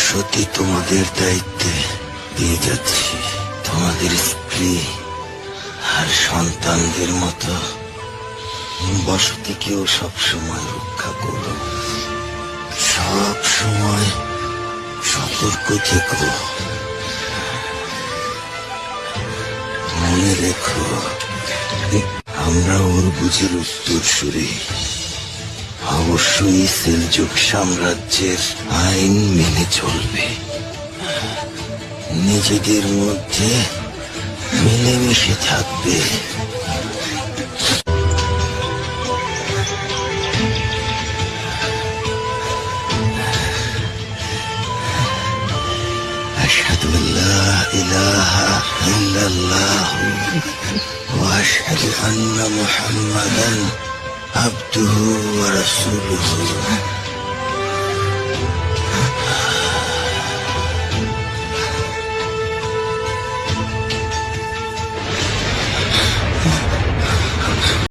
বসতি তোমাদের দায়িত্বে দিয়ে যাচ্ছি। তোমাদের স্ত্রী আর সন্তানদের মতো বসতিকেও সবসময় রক্ষা করো। সব সময় সতর্ক থেকো। মনে রেখো, আমরা বুঝের উত্তরসূরি। অবশ্যই সেলজুক সাম্রাজ্যের আইন মেনে চলবে। নিজেদের মধ্যে মিলেমিশে থাকবে। আশহাদু আল্লা ইলাহা ইল্লাল্লাহ ওয়া আশহাদু আন্না মুহাম্মাদান আবদুহু ওয়া রাসূলুহু।